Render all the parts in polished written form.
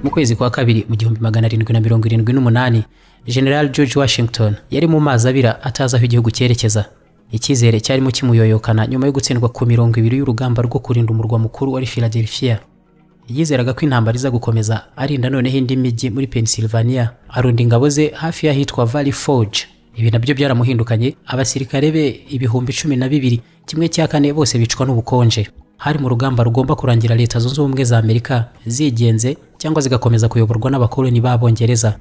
Mu kwezi kwa kabiri mu 1778 General George Washington yari mu mazi abira ataza aho igihugu cyerekeza. Icyizere cyarimo kimuyoyokana nyuma yo gutsindwa ku 200 y'urugamba rwo kurinda umurwa mukuru wari Philadelphia. Yizeraga ko intambara iza gukomeza arinda noneho indi mijyi muri Pennsylvania, arunda ingabo ze hafi y'ahitwa Valley Forge. Ibi nabyo byaramuhindukanye, abasirikare be 12,000 kimwe cya kane bose bicwa n'ubukonje. Hari mu rugamba rugomba kurangira Leta Zunze Ubumwe za Amerika zigenze cyangwa zigakomeza kuyoborwa n'abakoloni b'Abongereza.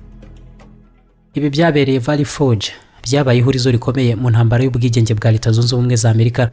Ibi byabereye Valley Forge byabaye ihurizo rikomeye mu ntambara y'ubwigenge bwa Leta Zunze Ubumwe za Amerika,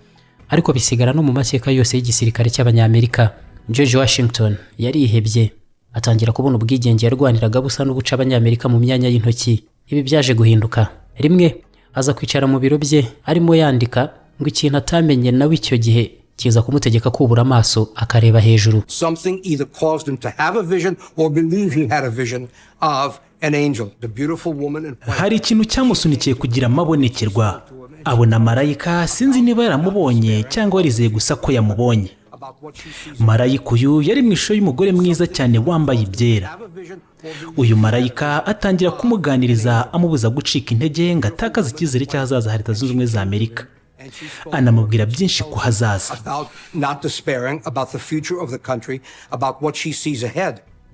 ariko bisigara no mu mateka yose y'igisirikare cy'Abanyamerika. George Washington yari ihebye, atangira kubona ubwigenge yarwaniraga busa n'ubuca Abanyamerika mu myanya y'intoki. Ibi byaje guhinduka. Rimwe aza kwicara mu biro bye arimo yandika ngo ikintu atamenye nawe icyo gihe kiza kumutegeka kubura amaso akareba hejuru. Something either caused him to have a vision or believe he had a vision of an angel, the beautiful woman in white. Hari ikintu cyamusunikiye kugira amabonekerwa. Abona marayika, sinzi niba yaramubonye cyangwa yarizeye gusa ko yamubonye. Marayika uyu yari mu ishusho y'umugore mwiza cyane wambaye ibyera. Uyu marayika atangira kumuganiriza amubuza gucika intege ngo atakaze icyizere cy'ahazaza ha Leta Zunze Ubumwe za Amerika. Anamubwira byinshi ku hazaza.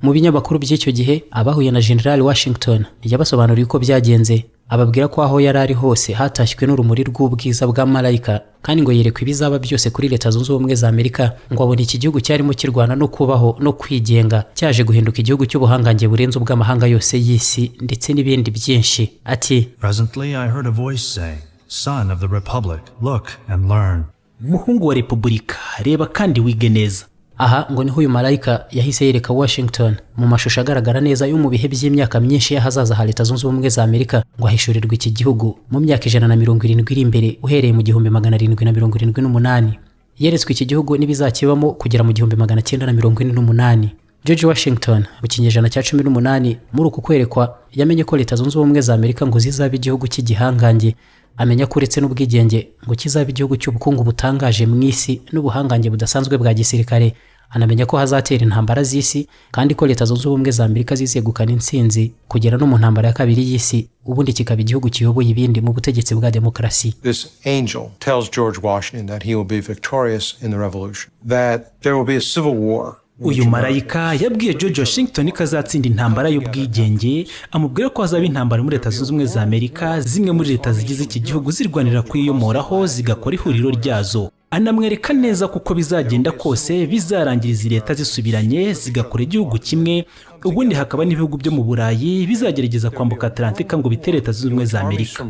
Mu binyamakuru by'icyo gihe abahuye na General Washington yabasobanuriye uko byagenze, ababwira ko aho yari ari hose hatashywe n'urumuri rw'ubwiza bwa marayika, kandi ngo yerekwe ibizaba byose kuri Leta Zunze Ubumwe za Amerika, ngo abone iki gihugu cyarimo kirwana no kubaho no kwigenga, cyaje guhinduka igihugu cy'ubuhangange burenze ubw'amahanga yose y'isi ndetse n'ibindi byinshi. Ati, Presently I heard a voice say, Son of the Republic, look and learn. Muhungu wa Repubulika, reba kandi wige neza. Aha ngo niho uyu marayika yahise yereka Washington mu mashusho agaragara neza yo mu bihe by'imyaka myinshi y'ahazaza ha Leta Zunze Ubumwe za Amerika, ngo ahishurirwe iki gihugu mu myaka 170 iri imbere uhereye mu 1778. Yeretswe iki gihugu n'ibizakibamo kugera mu 1948. George Washington mu kinyejana cya 18 muri uku kwerekwa yamenye ko Leta Zunze Ubumwe za Amerika ngo zizaba igihugu cy'igihangange. Amenya ko uretse n'ubwigenge ngo kizaba igihugu cy'ubukungu butangaje mu isi n'ubuhangange budasanzwe bwa gisirikare. Anamenya ko hazatera intambara z'isi kandi ko Leta Zunze Ubumwe za Amerika zizegukana intsinzi kugera no mu ntambara ya kabiri y'isi, ubundi kikaba igihugu kiyoboye ibindi mu butegetsi bwa demokrasi. This angel tells George Washington that he will be victorious in the revolution, that there will be a civil war. Uyu marayika yabwiye George Washington ko azatsinda intambara y'ubwigenge, amubwira ko hazaba intambara muri Leta Zunze Ubumwe za Amerika, zimwe muri leta zigize iki gihugu zirwanira kwiyomoraho zigakora ihuriro ryazo. Anamwereka neza kuko bizagenda kose bizarangiriza leta zisubiranye zigakora igihugu kimwe, ubundi hakaba n'ibihugu byo mu Burayi bizagerageza kwambuka Atlantika ngo bitere Leta Zunze Ubumwe za Amerika.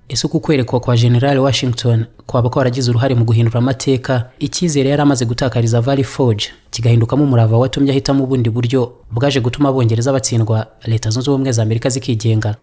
Ese uku kwerekwa kwa General Washington kwaba kwaragize uruhare mu guhindura amateka, icyizere yari amaze gutakariza Valley Forge kigahindukamo umurava watumye ahitamo ubundi buryo bwaje gutuma Abongereza batsindwa, Leta Zunze Ubumwe za Amerika zikigenga.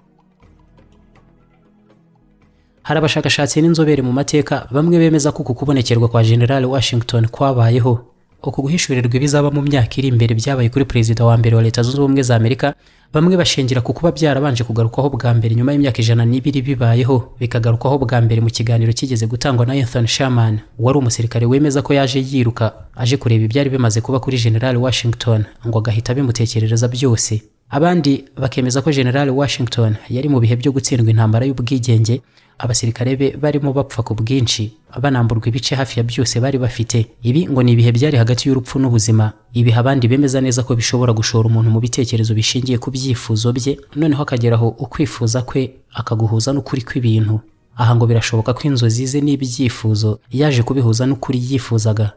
Hari abashakashatsi n'inzobere mu mateka bamwe bemeza ko kukubonekerwa kwa General Washington kwabayeho. Uku guhishurirwa ibizaba mu myaka iri imbere byabaye kuri perezida wa mbere wa Leta Zunze Ubumwe za Amerika, bamwe bashingira ku kuba byarabanje kugarukwaho bwa mbere nyuma y'imyaka 102 bibayeho, bikagarukwaho bwa mbere mu kiganiro kigeze gutangwa na Anthony Sherman, wari umusirikare wemeza ko yaje yiruka aje kureba ibyari bimaze kuba kuri General Washington ngo agahita bimutekerereza byose. Abandi bakemeza ko General Washington yari mu bihe byo gutsindwa intambara y'ubwigenge, abasirikare be barimo bapfa ku bwinshi, banamburwa ibice hafi ya byose bari bafite. Ibi ngo ni ibihe byari hagati y'urupfu n'ubuzima. Ibi abandi bemeza neza ko bishobora gushora umuntu mu bitekerezo bishingiye ku byifuzo bye, noneho akageraho ukwifuza kwe akaguhuza n'ukuri kw'ibintu. Aha ngo birashoboka ko inzozi ze n'ibyifuzo yaje kubihuza n'ukuri yifuzaga,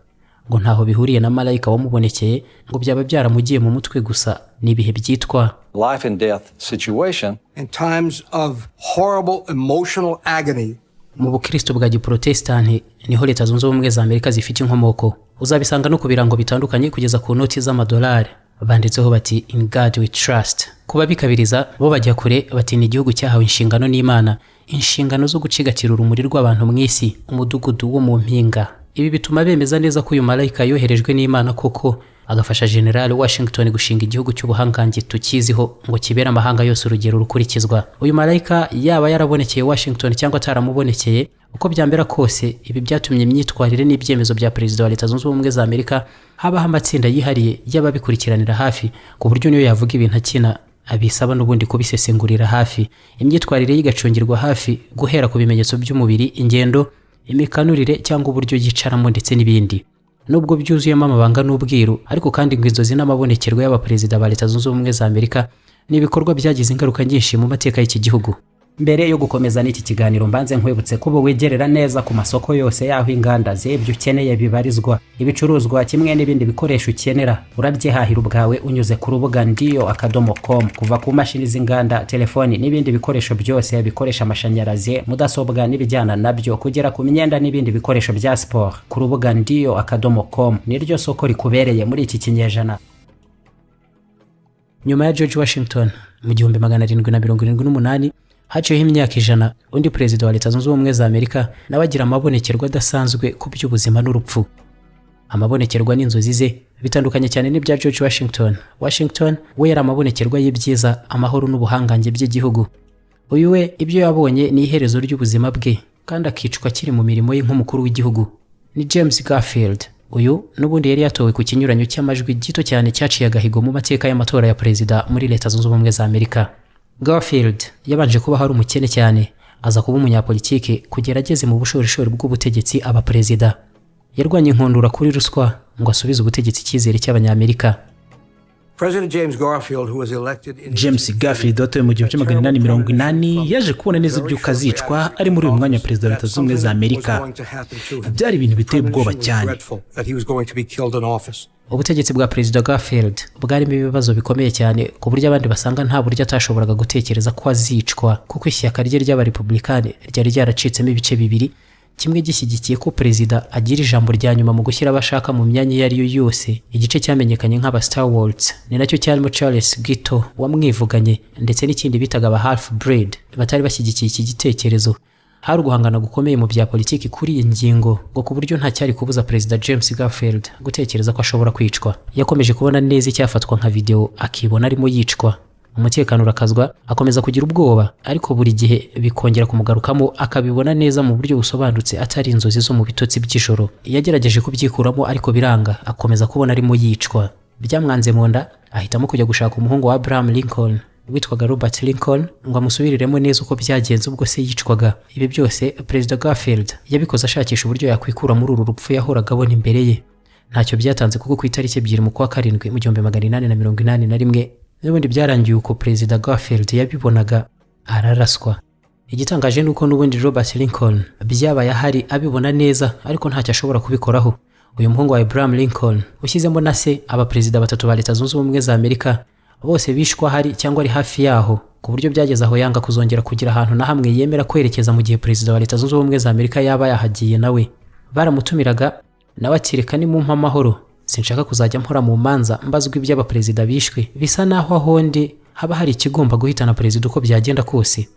ngo ntaho bihuriye na marayika wamubonekeye, ngo byaba byaramugiye mu mutwe gusa. Ni ibihe byitwa life and death situation in times of horrible emotional agony. Mu Bukristo bwa Giprotestanti niho Leta Zunze Ubumwe za Amerika zifite inkomoko. Uzabisanga no ku birango bitandukanye kugeza ku noti z'amadolari banditseho bati In God we trust. Kuba bikabiriza bo bajya kure bati ni igihugu cyahawe inshingano n'Imana, inshingano zo gucigatira urumuri rw'abantu mu isi, umudugudu wo mu mpinga. Ibi bituma bemeza neza ko uyu malayika yoherejwe n'Imana koko agafasha General Washington gushinga igihugu cy'ubuhangange tukiziho ngo kibera amahanga yose urugero rukurikizwa. Uyu malayika yaba yarabonekeye Washington cyangwa ataramubonekeye, uko byambera kose ibi byatumye imyitwarire n'ibyemezo bya Perezida wa Leta Zunze Ubumwe za Amerika habaho amatsinda yihariye y'ababikurikiranira hafi, ku buryo niyo yavuga ibintu akina abisaba n'ubundi kubisesengurira hafi. Imyitwarire y'igacungirwa hafi guhera ku bimenyetso by'umubiri, ingendo, imikanurire cyangwa uburyo yicaramo ndetse n'ibindi. Nubwo byuzuyemo amabanga n'ubwiru, ariko kandi ngo inzozi n'amabonekerwa y'abaperezida ba Leta Zunze Ubumwe za Amerika n'ibikorwa byagize ingaruka nyinshi mu mateka y'iki gihugu. Mbere yo gukomeza n'iki kiganiro mbanze nkwibutse kuba wegerera neza ku masoko yose yaho inganda z'ibyo ukeneye bibarizwa, ibicuruzwa kimwe n'ibindi bikoresho ukenera urabyihahira ubwawe unyuze ku rubuga ndio.com. kuva ku mashini z'inganda, telefoni n'ibindi bikoresho byose bikoresha amashanyarazi, mudasobwa n'ibijyana nabyo, kugera ku myenda n'ibindi bikoresho bya sport, ku rubuga ndio.com niryo soko rikubereye muri iki kinyejana. Nyuma ya George Washington mu 1778 haciyeho imyaka 100, undi perezida wa Leta Zunze Ubumwe za Amerika nawe agira amabonekerwa adasanzwe ku by'ubuzima n'urupfu. Amabonekerwa n'inzozi ze bitandukanye cyane n'ibya George Washington. Washington we yari amabonekerwa y'ibyiza, amahoro n'ubuhangange by'igihugu. Uyu we ibyo yabonye ni iherezo ry'ubuzima bwe kandi akicwa kiri mu mirimo ye nk'umukuru w'igihugu. Ni James Garfield. Uyu n'ubundi yari yatowe ku kinyuranyo cy'amajwi gito cyane cyaciye agahigo mu mateka y'amatora ya perezida muri Leta Zunze Ubumwe za Amerika. Garfield yabanje kuba hari umukene cyane, aza kuba umunyapolitike kugera ageze mu bushorishori bw'ubutegetsi aba perezida. Yarwanye inkundura kuri ruswa ngo asubize ubutegetsi icyizere cy'abanyamerika. President James Garfield watowe mu 1880 yaje kubona neza ibyuka azicwa ari muri uyu mwanya wa perezida wa Leta Zunze Ubumwe za Amerika. Byari ibintu biteye ubwoba cyane. Ubutegetsi bwa Perezida Garfield bwarimo ibibazo bikomeye cyane ku buryo abandi basanga nta buryo atashoboraga gutekereza ko azicwa, kuko ishyaka rye ry'abarepublikani ryari ryaracitsemo ibice bibiri, kimwe gishyigikiye ko perezida agira ijambo rya nyuma mu gushyira abashaka mu myanya iyo ari yo yose. Igice cyamenyekanye nk'aba Stalwarts ni nacyo cyarimo Charles Gito wamwivuganye ndetse n'ikindi bitaga aba Half Breed batari bashyigikiye iki gitekerezo. Hari guhangana gukomeye mu bya politiki kuri iyi ngingo ngo ku buryo nta cyari kubuza Perezida James Garfield gutekereza ko ashobora kwicwa. Yakomeje kubona neza icyafatwa nka video akibona arimo yicwa. Umutekano urakazwa, akomeza kugira ubwoba, ariko buri gihe bikongera kumugarukamo akabibona neza mu buryo busobanutse atari inzozi zo mu bitotsi by'ijoro. Yagerageje kubyikuramo ariko biranga, akomeza kubona arimo yicwa. Byamwanze mu nda, ahitamo kujya gushaka umuhungu wa Abraham Lincoln witwaga Robert Lincoln ngo amusubiriremo neza uko byagenze ubwo se yicwaga. Ibi byose Perezida Garfield yabikoze ashakisha uburyo yakwikura muri uru rupfu yahoraga abona imbere ye. Ntacyo byatanze kuko ku itariki 2 mu kwa karindwi mu 1881 n'ubundi byarangiye uko Perezida Garfield yabibonaga araraswa. Igitangaje nuko n'ubundi Robert Lincoln byabaye ahari abibona neza ariko ntacyo ashobora kubikoraho. Uyu muhungu wa Abraham Lincoln ushyizemo na se abaperezida batatu ba Leta Zunze Ubumwe za Amerika bose bishwa hari cyangwa ari hafi yaho, ku buryo byageze aho yanga kuzongera kugira ahantu na hamwe yemera kwerekeza mu gihe Perezida wa Leta Zunze Ubumwe za Amerika yaba yahagiye nawe. Baramutumiraga nawe atireka ni mu mpamahoro, sinshaka kuzajya mpora mu manza mbazwa iby'abaperezida bishwe, bisa naho ahondi haba hari ikigomba guhitana perezida uko byagenda kose.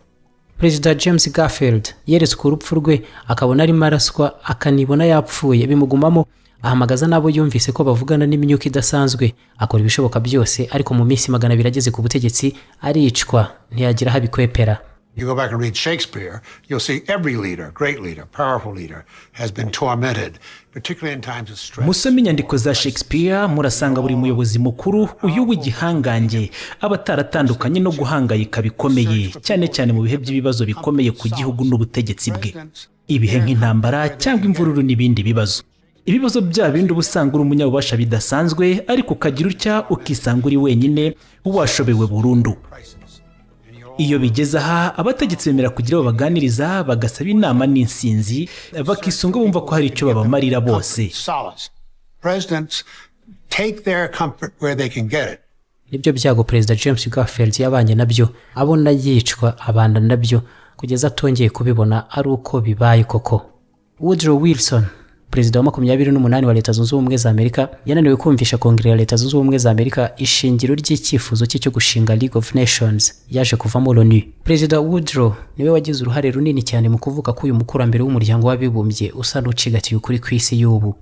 Perezida James Garfield yeretswe urupfu rwe akabona ari maraswa, akanibona yapfuye bimugumamo, ahamagaza nabo yumvise ko bavugana n'imyuka idasanzwe, akora ibishoboka byose, ariko mu minsi 200 ageze ku butegetsi aricwa, ntiyagira habikwepera. You go back and read Shakespeare, you'll see every leader, great leader, powerful leader, has been tormented, particularly in times of stress. Musome inyandiko za Shakespeare murasanga buri muyobozi mukuru uyu w'igihangange abataratandukanye no guhangayika bikomeye, cyane cyane mu bihe by'ibibazo bikomeye ku gihugu n'ubutegetsi bwe, ibihe nk'intambara cyangwa imvururu n'ibindi bibazo. Ibibazo bya bindi ubusanga uri umunyabubasha bidasanzwe, ariko ukagira utya ukisanga uri wenyine washobewe burundu. Iyo bigeze aha abategetsi bemera kugira abo baganiriza, bagasaba inama n'insinzi, bakisunga bumva ko hari icyo babamarira bose. Presidents take their comfort where they can get it. Nibyo byago Perezida James Garfield yabanye nabyo, abona yicwa abanda nabyo kugeza atongeye kubibona ari uko bibaye koko. Woodrow Wilson perezida wa 28 wa Leta Zunze Ubumwe za Amerika yananiwe kumvisha Kongere ya Leta Zunze Ubumwe za Amerika ishingiro ry'icyifuzo cye cyo gushinga League of Nations yaje kuvamo l'ONU. Perezida Woodrow niwe wagize uruhare runini cyane mu kuvuga ko uyu mukurambere w'umuryango w'abibumbye usa n'ucigatiye ukuri ku isi y'ubu.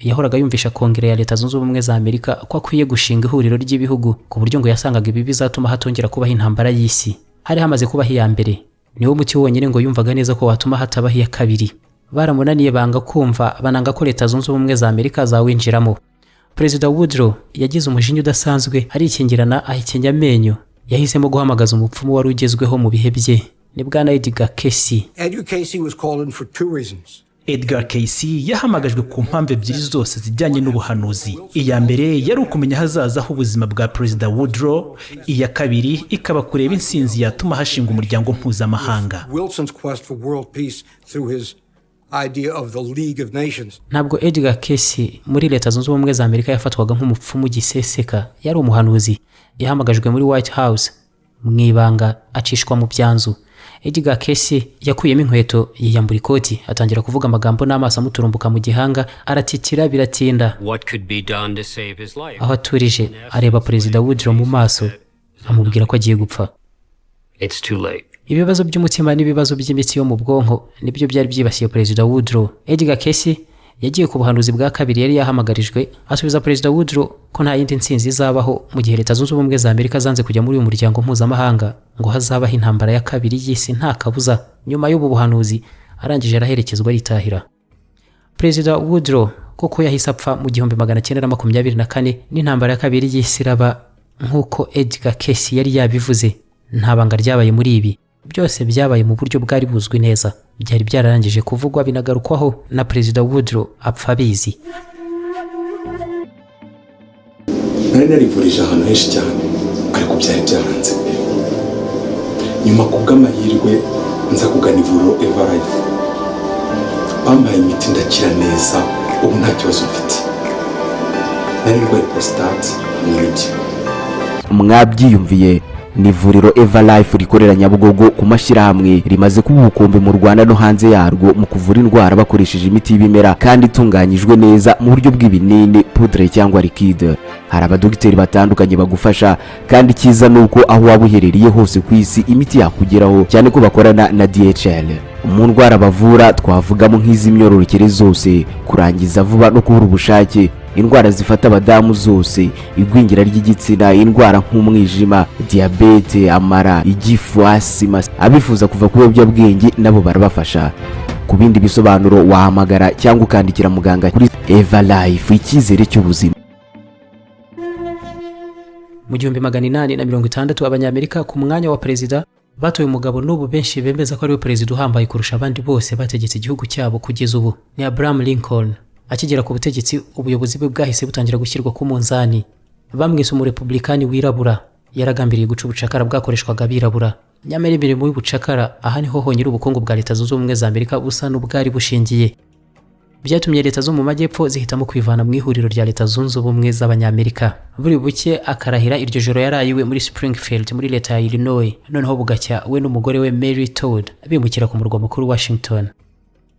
Yahoraga yumvisha Kongere ya Leta Zunze Ubumwe za Amerika ko akwiye gushinga ihuriro ry'ibihugu ku buryo ngo yasangaga ibi bizatuma hatongera kubaho intambara y'isi. Hari hamaze kubaho iya mbere, niwo muti wonyine ngo yumvaga neza ko watuma hatabaho iya kabiri. Baramunaniye banga kumva, bananga ko Leta Zunze Ubumwe za Amerika zawinjiramo. Perezida Woodrow yagize umujinya udasanzwe, arikingirana ahikenya amenyo. Yahisemo guhamagaza umupfumu wari ugezweho mu bihe bye, ni bwana Edgar Cayce. Edgar Cayce was called in for two reasons. Edgar Cayce yahamagajwe ku mpamvu ebyiri zose zijyanye n'ubuhanuzi. Iya mbere yari ukumenya hazaza h'ubuzima bwa Perezida Woodrow, iya kabiri ikaba kureba insinzi yatuma hashinga umuryango mpuzamahanga. Wilson's quest for world peace through his idea of the League of Nations. Ntabwo Edgar Cayce muri Leta Zunze Ubumwe za Amerika yafatwaga nk'umupfumu giseseka, yari umuhanuzi. Yahamagajwe muri White House mu ibanga, acishwa mu byanzu. Edgar Cayce yakuyemo inkweto, yiyambura ikoti, atangira kuvuga amagambo n'amaso amuturumbuka mu gihanga, aratitira biratinda. Aho aturije areba Perezida Woodrow mu maso, amubwira ko agiye gupfa. Ibibazo by'umutima n'ibibazo by'imitsi yo mu bwonko nibyo byari byibasiye Perezida Woodrow. Edgar Cayce yagiye ku buhanuzi bwa kabiri yari yahamagarijwe, asubiza Perezida Woodrow ko nta yindi nsinzi izabaho mu gihe Leta Zunze Ubumwe za Amerika zanze kujya muri uyu muryango mpuzamahanga, ngo hazabaho intambara ya kabiri y'isi nta kabuza. Nyuma y'ubu buhanuzi arangije araherekezwa aritahira. Perezida Woodrow koko yahise apfa mu 1924 n'intambara ya kabiri y'isi iraba nk'uko Edgar Cayce yari yabivuze. Nta banga ryabaye muri ibi, byose byabaye mu buryo bwari buzwi neza, byari byararangije kuvugwa binagarukwaho na Perezida Woodrow apfa abizi. Nari narivurije ahantu henshi cyane ariko byari byaranze. Nyuma kubw'amahirwe nza kugana ivuriro Eva Life, bampaye imiti ndakira neza, ubu nta kibazo mfite. Nari ndwaye prostate n'ibindi. Mwabyiyumviye, ni ivuriro Eva Life rikorera Nyabugogo ku mashyirahamwe rimaze kuba ubukombe mu Rwanda no hanze yarwo mu kuvura indwara bakoresheje imiti y'ibimera kandi itunganyijwe neza mu buryo bw'ibinini, poudre cyangwa liquide. Hari abadogiteri batandukanye bagufasha, kandi cyiza nuko aho waba uherereye hose ku isi imiti yakugeraho, cyane ko bakorana na DHL. Mu ndwara bavura twavugamo nk'iz'imyororokere zose, kurangiza vuba no kubura ubushake, indwara zifata abadamu zose, igwingira ry'igitsina, indwara nk'umwijima, diabete, amara, igifu, asima. Abifuza kuva ku biyobyabwenge nabo barabafasha. Ku bindi bisobanuro wahamagara cyangwa ukandikira muganga kuri Eva Life, icyizere cy'ubuzima. Mu 1860 Abanyamerika ku mwanya wa perezida batoye umugabo n'ubu benshi bemeza ko ari we perezida uhambaye kurusha abandi bose bategetse igihugu cyabo kugeza ubu, ni Abraham Lincoln. Akigera ku butegetsi, ubuyobozi bwe bwahise butangira gushyirwa ku munzani. Bamwise umurepublikani wirabura, yaragambiriye guca ubucakara bwakoreshwaga abirabura. Nyamara imirimo y'ubucakara aha niho honyine ubukungu bwa Leta Zunze Ubumwe za Amerika busa n'ubwari bushingiye. Byatumye Leta zo mu majyepfo zihitamo kwivana mu ihuriro rya Leta Zunze Ubumwe z'Abanyamerika. Buri buke akarahira iryo joro yarayiwe muri Springfield muri Leta ya Illinois, noneho bugacya we n'umugore we Mary Todd bimukira ku murwa mukuru Washington.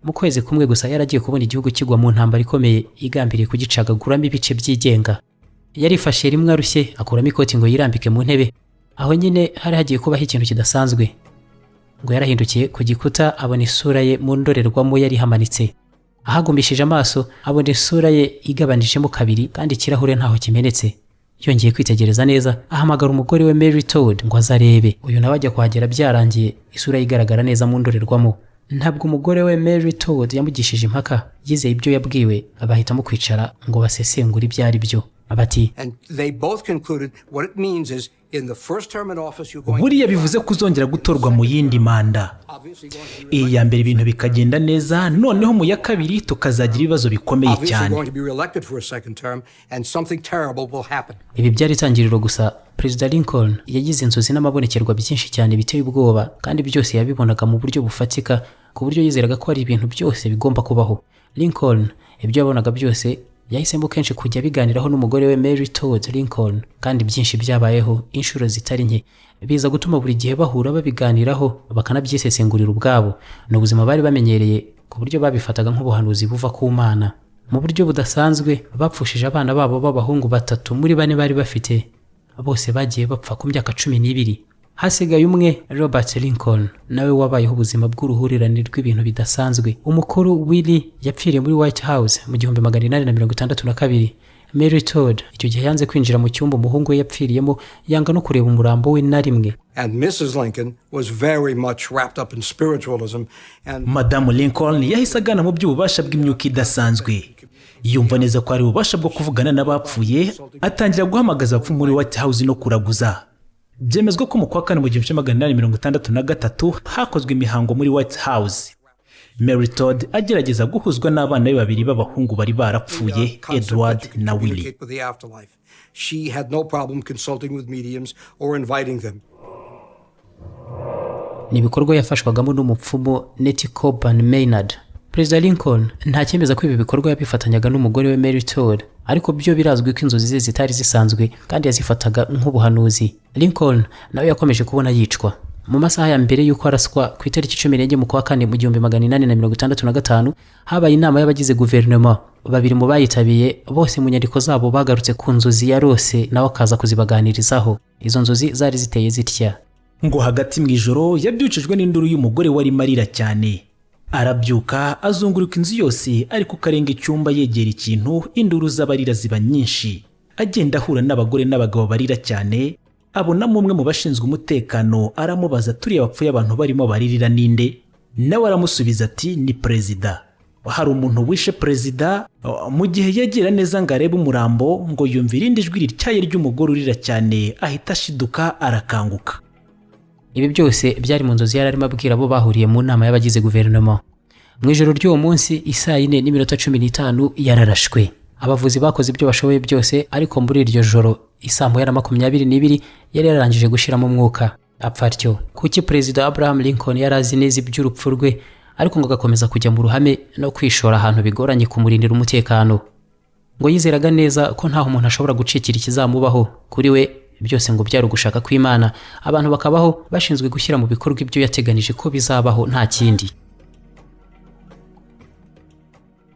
Mu kwezi kumwe gusa yaragiye kubona igihugu kigwa mu ntambara ikomeye igambiriye kugicagaguramo ibice byigenga. Yarifashe rimwe arushye akuramo ikoti ngo yirambike mu ntebe. Aho nyine hari hagiye kubaho ikintu kidasanzwe. Ngo yarahindukiye ku gikuta abona isura ye mu ndorerwamo yari hamanitse. Ahagumishije amaso abona isura ye igabanijemo kabiri kandi ikirahure ntaho kimenetse. Yongeye kwitegereza neza, ahamagara umugore we Mary Todd ngo azarebe. Uyu nawe ajya kuhagera byarangiye, isura yigaragara neza mu ndorerwamo. Ntabwo umugore we Mary Todd yamugishije impaka, yizeye ibyo yabwiwe, abahitamo kwicara ngo basesengure ibyari byo. Abati, buriya bivuze kuzongera gutorwa mu yindi manda. Iyi ya mbere ibintu bikagenda neza, noneho mu ya kabiri tukazagira ibibazo bikomeye cyane. Ibi byari itangiriro gusa. Perezida Lincoln yagize inzozi n'amabonekerwa byinshi cyane biteye ubwoba, kandi byose yabibonaga mu buryo bufatika, ku buryo yizeraga ko ari ibintu byose bigomba kubaho. Lincoln ibyo yabonaga byose yahisemo kenshi kujya biganiraho n'umugore we Mary Todd Lincoln, kandi byinshi byabayeho inshuro zitari nke. Biza gutuma buri gihe bahura babiganiraho bakanabyisesengurira ubwabo. N'ubuzima bari bamenyereye ku buryo babifataga nk'ubuhanuzi buva ku Mana. Mu buryo budasanzwe bapfushije abana babo b'abahungu 3 muri 4 bari bafite, bose bagiye bapfa ku myaka 12. Hasigaye umwe, Robert Lincoln, nawe wabayeho ubuzima bw'uruhurirane rw'ibintu bidasanzwe. Umukuru Willie yapfiriye muri White House mu 1862. Mary Todd icyo gihe yanze kwinjira mu cyumba umuhungu we yapfiriyemo, yanga no kureba umurambo we na rimwe. And Mrs. Lincoln was very much wrapped up in spiritualism and Madamu Lincoln yahise agana mu by'ububasha bw'imyuka idasanzwe. Yumva neza ko ari ububasha bwo kuvugana n'abapfuye, atangira guhamagaza abapfu muri White House no kuraguza. Byemezwa ko mu kwa kane mu 1863 hakozwe imihango muri White House. Mary Todd agerageza guhuzwa n'abana be 2 b'abahungu bari barapfuye, Edward na Willie. She had no problem consulting with mediums or inviting them. Ni ibikorwa yafashwagamo n'umupfumu Nettie Coburn Maynard. President Lincoln nta cyemeza ko ibi bikorwa yabifatanyaga n'umugore we Mary Todd, ariko byo birazwi ko inzozi ze zitari zisanzwe kandi yazifataga nk'ubuhanuzi. Lincoln nawe yakomeje kubona yicwa. Mu masaha ya mbere y'uko araswa ku itariki 14 mu kwa kane mu 1865 habaye inama y'abagize guverinoma. 2 mu bayitabiye bose mu nyandiko zabo bagarutse ku nzozi yarose nawe akaza kuzibaganirizaho. Izo nzozi zari ziteye zitya ngo hagati mu ijoro yabyucijwe n'induru y'umugore wari marira cyane. Arabyuka azunguruka inzu yose, ariko karenga icyumba yegera ikintu, induru z'abarira ziba nyinshi. Agenda ahura n'abagore n'abagabo barira cyane, abonamo umwe mu bashinzwe umutekano, aramubaza turiya bapfuye abantu barimo baririra ninde? Nawe aramusubiza ati ni perezida. Hari umuntu wishe perezida. Mu gihe yegera neza ngo arebe umurambo, ngo yumvira irindi jwi rityaye ry'umugore urira cyane, ahita ashiduka arakanguka. Ibi byose byari mu nzozi yari arimo abwira abo bahuriye mu nama y'abagize guverinoma. Mu ijoro ry'uwo munsi isaa 4:15 yararashwe. Abavuzi bakoze ibyo bashoboye byose, ariko muri iryo joro isaa 22 yari yararangije gushiramo umwuka apfa atyo. Kuki Perezida Abraham Lincoln yari azi neza iby'urupfu rwe, ariko ngo agakomeza kujya mu ruhame no kwishora ahantu bigoranye kumurindira umutekano? Ngo yizeraga neza ko ntaho umuntu ashobora gucikira ikizamubaho. Kuri we byose ngo byari ugushaka kw'Imana, abantu bakabaho bashinzwe gushyira mu bikorwa ibyo yateganije ko bizabaho nta kindi.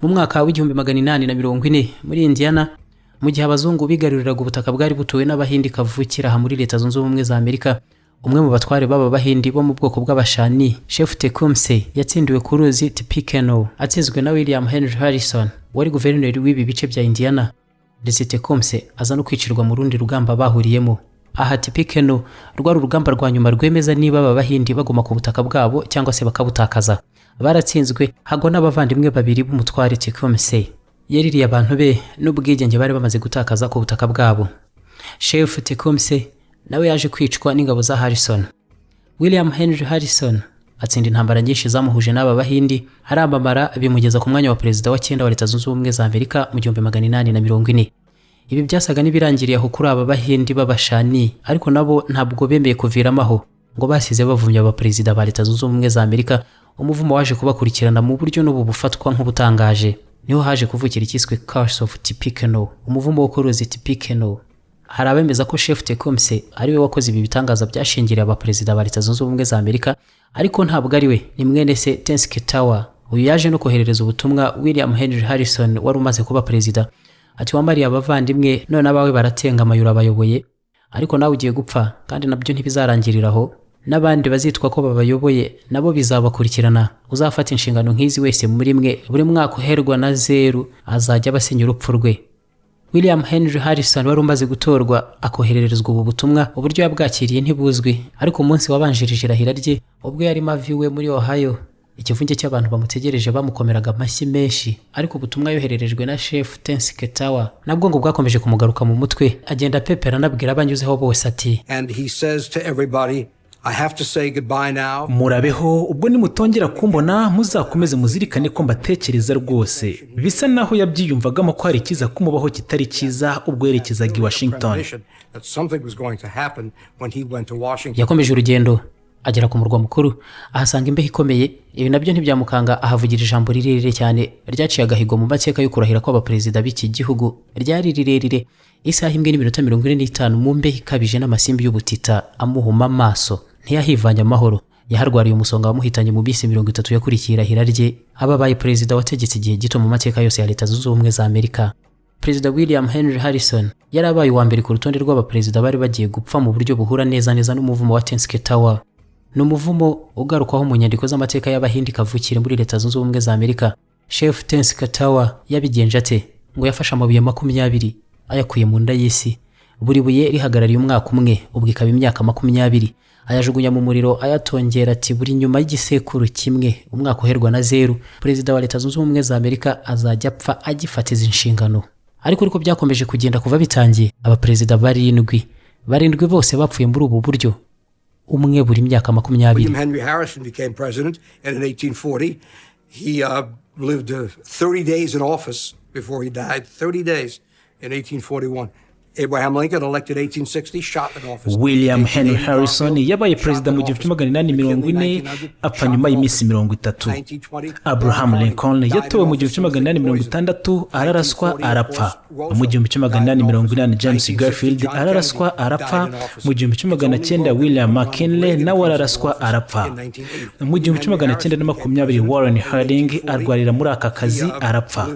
Mu mwaka w'1840 muri Indiana, mu gihe abazungu bigaruriraga ubutaka bwari butuwe n'abahindi kavukira aha muri Leta Zunze Ubumwe za Amerika, umwe mu batware baba bahindi bo mu bwoko bw'abashani, Chef Tecumseh, yatsindiwe ku ruzi Tippecanoe atsinzwe na William Henry Harrison wari guverineri w'ibi bice bya Indiana. Ndetse Tecumseh aza no kwicirwa mu rundi rugamba bahuriyemo. Aha Tippecanoe rwari urugamba rwa nyuma rwemeza niba aba bahindi baguma ku butaka bwabo cyangwa se bakabutakaza. Baratsinzwe hagwa n'abavandimwe 2 b'umutware Tecumseh. Yaririye abantu be n'ubwigenge bari bamaze gutakaza ku butaka bwabo. Chef Tecumseh nawe yaje kwicwa n'ingabo za Harrison. William Henry Harrison atsinda intambara nyinshi zamuhuje n'aba bahindi, arambamara bimugeza ku mwanya wa perezida wa 9 wa Leta Zunze Ubumwe za Amerika mu 1840. Ibi byasaga n'ibirangiriye aho kuri aba bahindi b'abashani, ariko nabo ntabwo bemeye kuviramaho, ngo basize bavumye aba perezida ba Leta Zunze Ubumwe za Amerika. Umuvumo waje kubakurikirana mu buryo n'ubu bufatwa nk'ubutangaje. Niho haje kuvukira ikiswe Curse of Tippecanoe, umuvumo wo ku ruzi Tippecanoe. Hari abemeza ko Chef Tecumseh ari we wakoze ibi bitangaza byashingiriye aba perezida ba Leta Zunze Ubumwe za Amerika, ariko ntabwo ari we, ni mwene se Tenskwatawa. Uyu yaje no koherereza ubutumwa William Henry Harrison wari umaze kuba perezida, ati wamariye abavandimwe none abawe baratenga amayura abayoboye, ariko nawe ugiye gupfa, kandi nabyo ntibizarangiriraho. N'abandi bazitwa ko babayoboye nabo bizabakurikirana. Uzafata inshingano nk'izi wese muri mwe, buri mwaka uherwa na 0 azajya basenya urupfu rwe. William Henry Harrison wari umaze gutorwa akohererezwa ubu butumwa. Uburyo yabwakiriye ntibuzwi, ariko umunsi wabanjirije irahira rye ubwo yari maviwe muri Ohio, ikivunge cy'abantu bamutegereje bamukomeraga amashyi menshi, ariko ubutumwa yohererejwe na Chef Tenskwatawa nabwo ngo bwakomeje kumugaruka mu mutwe. Agenda pepera anabwira abanyuzeho bose ati, And he says to everybody, I have to say goodbye now. Murabeho, ubwo nimutongera kumbona muzakomeze muzirikane ko mbatekereza rwose. Bisa naho yabyiyumvagamo ko hari ikiza kumubaho kitari cyiza ubwo yerekezaga i Washington. Yakomeje urugendo agera ku murwa mukuru, ahasanga imbeho ikomeye. Ibi nabyo ntibyamukanga, ahavugira ijambo rirerire cyane ryaciye agahigo mu mateka yo kurahira kw'abaperezida b'iki gihugu. Ryari rirerire, isaha 1:45 mu mbeho ikabije n'amasimbi y'ubutita amuhuma amaso. Ntiyahivanye amahoro, yaharwariye umusonga wamuhitanye mu bisi 30 yakurikiye irahira rye ababaye perezida wategetse igihe gito mu mateka yose ya Leta Zunze Ubumwe za Amerika. Perezida William Henry Harrison yarabaye uwa mbere ku rutonde rw'abaperezida bari bagiye gupfa mu buryo buhura neza n'umuvumo wa Tenske Tower. Ni umuvumo ugarukwaho mu nyandiko z'amateka y'Abahindi kavukire muri Leta Zunze Ubumwe za Amerika. Chef Tenske Tower yabigenje ate ngo yafashe amabuye 20 ayakuye mu nda y'isi, buri buye rihagarariye umwaka umwe, ubwo ikaba imyaka 20, ayajugunya mu muriro ayatongera ati buri nyuma y'igisekuru kimwe umwaka uherwa na 0 perezida wa Leta Zunze Ubumwe za Amerika azajya apfa agifatiza inshingano. Ariko uko byakomeje kugenda kuva bitangiye, abaperezida barindwi bose bapfuye muri ubu buryo, umwe buri myaka 20. William Henry Harrison became president, and in 1840 he lived 30 days in office before he died. 30 days in 1841. Abraham Lincoln, elected 1860, shot in office. William Henry Harrison yabaye perezida mu 1840 apfa nyuma y'iminsi 30. Abraham Lincoln yatowe mu 1860 araraswa arapfa. Mu 1880 James Garfield araraswa arapfa. Mu 1900 William McKinley nawe araraswa arapfa. Mu 1920 Warren Harding arwarira muri aka kazi arapfa.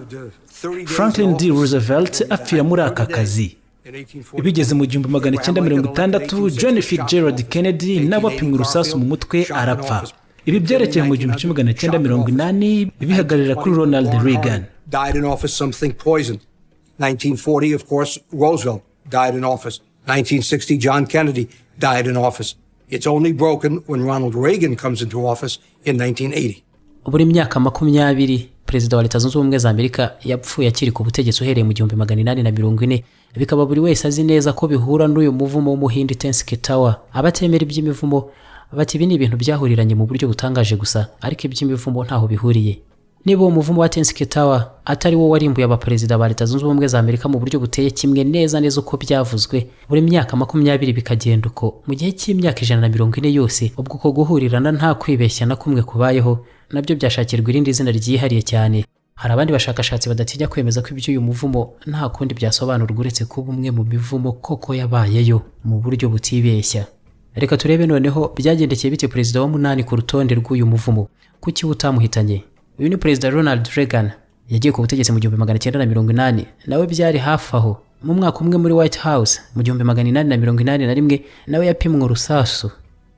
Franklin D. Roosevelt apfira muri aka kazi. Bigeze mu 1960 John Fitzgerald Kennedy nawe apimwe urusasu mu mutwe arapfa. Ibi byerekeye mu 1980 bihagarira kuri Ronald Reagan. Died in office something poisoned. 1940 of course Roosevelt died in office. 1960 John Kennedy died in office. It's only broken when Ronald Reagan comes into office in 1980. Buri myaka 20 perezida wa Leta Zunze Ubumwe za Amerika yapfuye akiri ku butegetsi uhereye mu 1840, bikaba buri wese azi neza ko bihura n'uyu muvumo w'umuhindi Tenske Tower. Abatemera iby'imivumo bati ibi ni ibintu byahuriranye mu buryo butangaje gusa, ariko iby'imivumo ntaho bihuriye. Niba uwo muvumo wa Tenske Tower atari wo warimbuye abaperezida ba Leta Zunze Ubumwe za Amerika mu buryo buteye kimwe neza uko byavuzwe, buri myaka 20 bikagenda uko mu gihe cy'imyaka 140 yose, ubwo ko guhurirana nta kwibeshya na kumwe kubayeho, nabyo byashakirwa irindi zina ryihariye cyane. Hari abandi bashakashatsi badatinya kwemeza ko iby'uyu muvumo nta kundi byasobanurwa uretse kuba umwe mu mivumo koko yabayeyo mu buryo butibeshya. Reka turebe noneho byagendekeye bite perezida wa 8 ku rutonde rw'uyu muvumo, kuki utamuhitanye. Uyu ni perezida Ronald Reagan, yagiye ku butegetsi mu 1980, nawe byari hafi aho. Mu mwaka umwe muri White House mu 1881 nawe yapimwe urusasu.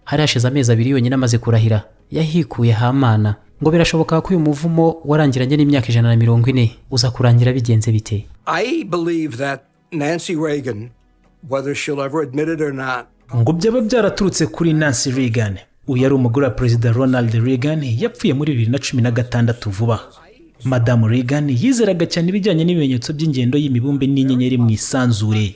Hari hashize amezi 2 yonyine amaze kurahira, yahikuye hamana. Ngo birashoboka ko uyu muvumo warangiranye n'imyaka 140 uza kurangira bigenze bite. I believe that Nancy Reagan, whether she'll ever admit it or not, ngo byaba byaraturutse kuri Nancy Reagan. Uyu yari umugore wa perezida Ronald Reagan, yapfuye muri 2016 vuba. Madame Reagan yizeraga cyane ibijyanye n'ibimenyetso by'ingendo y'imibumbe n'inyenyeri mu isanzure.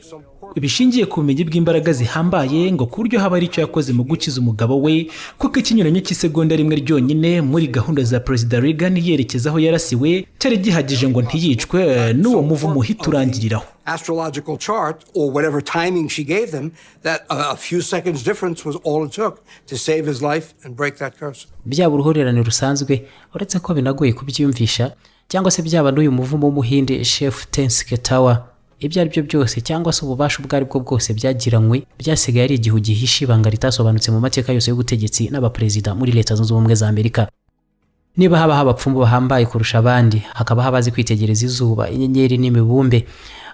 Ibishingiye ku bumenyi bw'imbaraga zihambaye, ngo ku buryo haba ari icyo yakoze mu gukiza umugabo we, kuko ikinyuranyo cy'isegonda rimwe ryonyine muri gahunda za perezida Reagan yerekeza aho yarasiwe cyari gihagije ngo ntiyicwe n'uwo muvumo uhita urangiriraho. Astrological chart or whatever timing she gave them, that a few seconds difference was all it took to save his life and break that curse. Byaba uruhurirane rusanzwe uretse ko binagoye kubyiyumvisha, cyangwa se byaba n'uyu muvumo w'umuhinde Chef Tenske Tower. Ibyo ari byo byose cyangwa se ububasha ubwo ari bwo bwose byagiranywe, byasigaye ari igihu gihishe ibanga ritasobanutse mu mateka yose y'ubutegetsi n'abaperezida muri Leta Zunze Ubumwe za Amerika. Niba haba abapfumu bahambaye kurusha abandi, hakaba habazi kwitegereza izuba, inyenyeri n'imibumbe,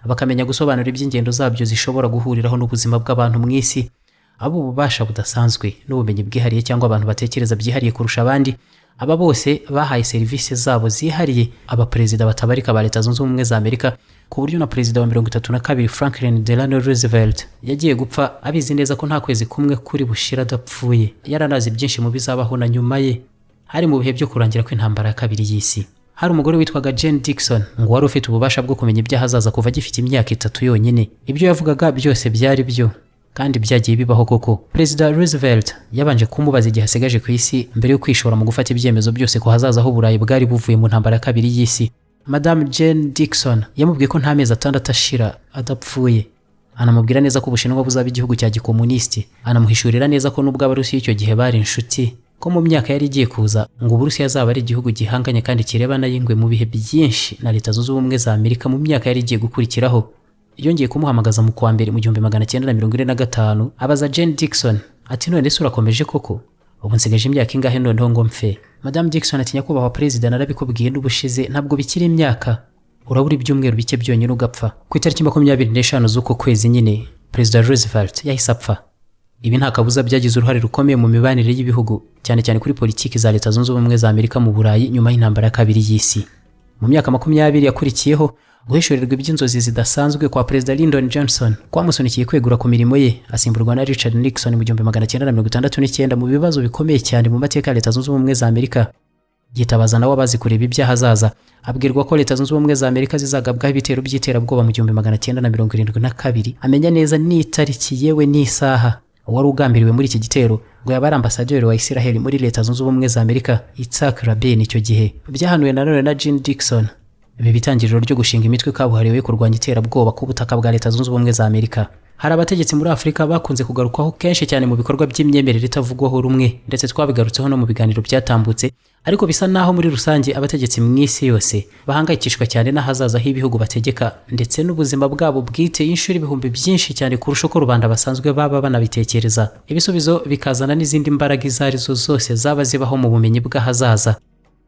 bakamenya gusobanura iby'ingendo zabyo zishobora guhuriraho n'ubuzima bw'abantu mu isi, abo ububasha budasanzwe n'ubumenyi bwihariye cyangwa abantu batekereza byihariye kurusha abandi, aba bose bahaye serivisi zabo zihariye abaperezida batabarika ba Leta Zunze Ubumwe za Amerika, ku buryo na perezida wa 32 Franklin Delano Roosevelt yagiye gupfa abizi neza ko nta kwezi kumwe kuri bushira adapfuye. Yaranazi byinshi mu bizabaho na nyuma ye, hari mu bihe byo kurangira kw'intambara ya kabiri y'isi. Hari umugore witwaga Jane Dixon, ngo wari ufite ububasha bwo kumenya ibyahazaza kuva gifite imyaka 3 yonyine. Ibyo yavugaga byose byari byo kandi byagiye bibaho koko. Perezida Roosevelt yabanje kumubaza igihe hasigaje ku isi mbere yo kwishora mu gufata ibyemezo byose ko hazaza aho Burayi bwari buvuye mu ntambara ya kabiri y'isi. Madame Jane Dixon yamubwiye ko nta mezi 6 ashira adapfuye. Anamubwira neza ko Ubushinwa buzaba igihugu cya gikomunisti. Anamuhishurira neza ko nubwo Abarusiya icyo gihe bari inshuti, ko mu myaka yari igiye kuza ngo Uburusiya azaba ari igihugu gihanganye kandi kirebana y'ingwe mu bihe byinshi na Leta Zunze Ubumwe za Amerika mu myaka yari igiye gukurikiraho. Yongeye kumuhamagaza mu kwa mbere mu 1945, abaza Jane Dixon ati none se urakomeje koko? ubu nsigaje imyaka ingahe noneho ngo mfe. Madame Dickson ati nyakubahwa perezida narabikubwiye n'ubushize ntabwo bikiri imyaka, urabura ibyumweru bike byonyine ugapfa. Ku itariki 25 z'uko kwezi nyine Perezida Roosevelt yahise apfa. Ibi nta kabuza byagize uruhare rukomeye mu mibanire y'ibihugu, cyane cyane kuri politiki za Leta Zunze Ubumwe za Amerika mu Burayi nyuma y'intambara ya kabiri y'isi. Mu myaka 20 yakurikiyeho, guhishurirwa iby'inzozi zidasanzwe kwa Perezida Lyndon Johnson kwamusunikiye kwegura ku mirimo ye asimburwa na Richard Nixon mu 1969 mu bibazo bikomeye cyane mu mateka ya Leta Zunze Ubumwe za Amerika. Yitabaza nawe abazi kureba ibyahazaza, abwirwa ko Leta Zunze Ubumwe za Amerika zizagabwaho ibitero by'iterabwoba mu 1972. Amenya neza n'itariki yewe n'isaha wari ugambiriwe muri iki gitero ngo yaba ari ambasaderi wa Israel muri Leta Zunze Ubumwe za Amerika, Yitzhak Rabin. Icyo gihe byahanuwe na none na Jim Dickson. Ibi bitangiriro ryo gushinga imitwe kabuhariwe kurwanya iterabwoba ku butaka bwa Leta Zunze Ubumwe za Amerika. Hari abategetsi muri Afrika bakunze kugarukaho kenshi cyane mu bikorwa by'imyemerere itavugwaho rumwe, ndetse twabigarutseho no mu biganiro byatambutse, ariko bisa naho muri rusange abategetsi mu isi yose bahangayikishwa cyane n'ahazaza h'ibihugu bategeka ndetse n'ubuzima bwabo bwite inshuro ibihumbi byinshi cyane kurusha uko rubanda basanzwe baba banabitekereza. Ibisubizo bikazana n'izindi mbaraga izo arizo zose zaba zibaho mu bumenyi bw'ahazaza.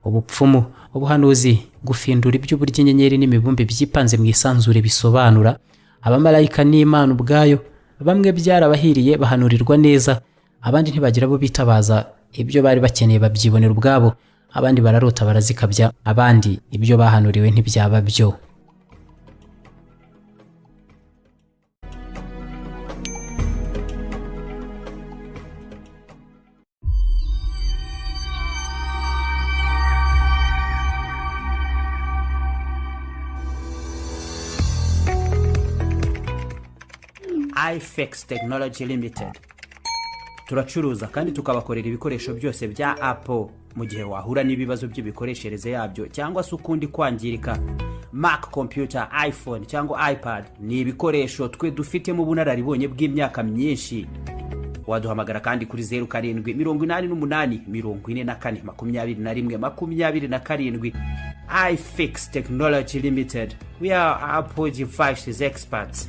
Ubupfumu, ubuhanuzi, gufindura iby'uburyo inyenyeri n'imibumbe byipanze mu isanzure bisobanura, abamarayika n'Imana ubwayo. Bamwe byarabahiriye bahanurirwa neza, abandi ntibagira abo bitabaza, ibyo bari bakeneye babyibonera ubwabo, abandi bararota barazikabya, abandi ibyo bahanuriwe ntibyaba byo. iFix Technology Limited turacuruza kandi tukabakorera ibikoresho byose bya Apple. Mu gihe wahura n'ibibazo by'ibikoreshereze yabyo cyangwa se ukundi kwangirika, Mac computer, iPhone cyangwa iPad ni ibikoresho twe dufite mu bunararibonye bw'imyaka myinshi. Waduhamagara kandi kuri 0788442127. iFix Technology Limited, we are Apple devices experts.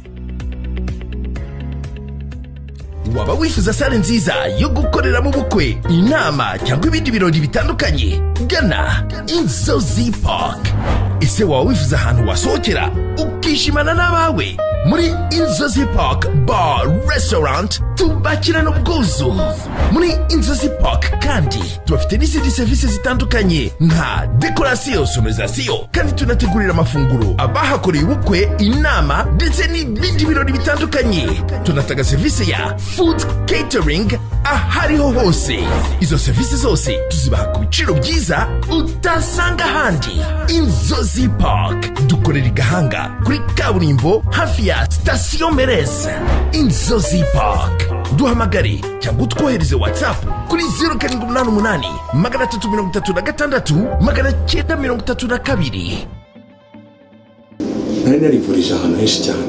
Waba wifuza sale nziza yo gukoreramo ubukwe, inama cyangwa ibindi birori bitandukanye? Gana Inzozi Park. Ese waba wifuza ahantu wasohokera ukishimana n'abawe? Muri Inzozi Park Bar Restaurant tubakirana ubwuzu. Muri Inzozi Park kandi tubafite n'izindi service zitandukanye nka decoration, sonorisation, kandi tunategurira amafunguro abahakoreye ubukwe, inama ndetse n'ibindi birori bitandukanye. Tunatanga service ya food catering ahariho hose. Izo service zose tuzibaha ku biciro byiza utasanga ahandi. Inzozi Park dukorera Gahanga kuri kaburimbo hafi ya Station Mereza. Inzozi Park, duhamagare cyangwa utwohereze WhatsApp kuri 078336 nari narivurije ahantu henshi cyane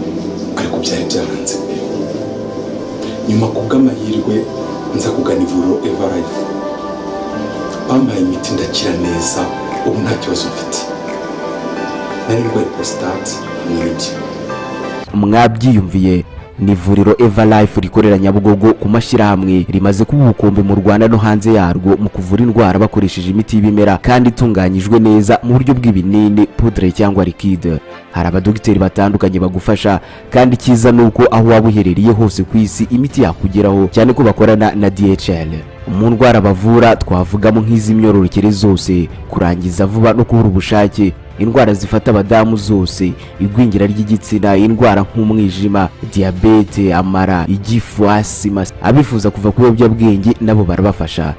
ariko byari byaranze. Nyuma kubw'amahirwe nza kugana ivuriro Everlife, bampaye imiti ndakira neza, ubu nta kibazo mfite. Nari ndwaye prostate n'ibindi. Mwabyiyumviye, ni ivuriro Everlife rikorera Nyabugogo ku mashyirahamwe rimaze kuba ubukombe mu Rwanda no hanze yarwo mu kuvura indwara bakoresheje imiti y'ibimera kandi itunganyijwe neza mu buryo bw'ibinini, poudre cyangwa liquide. Hari abadogiteri batandukanye bagufasha, kandi cyiza nuko aho waba uherereye hose ku isi imiti yakugeraho, cyane ko bakorana na DHL. Mu ndwara bavura twavugamo nk'iz'imyororokere zose, kurangiza vuba no kubura ubushake, indwara zifata abadamu zose, igwingira ry'igitsina, indwara nk'umwijima, diabete, amara, igifu, asima. Abifuza kuva ku biyobyabwenge nabo barabafasha.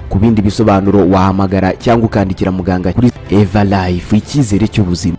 Ku bindi bisobanuro wahamagara cyangwa ukandikira muganga kuri Everlife, icyizere cy'ubuzima.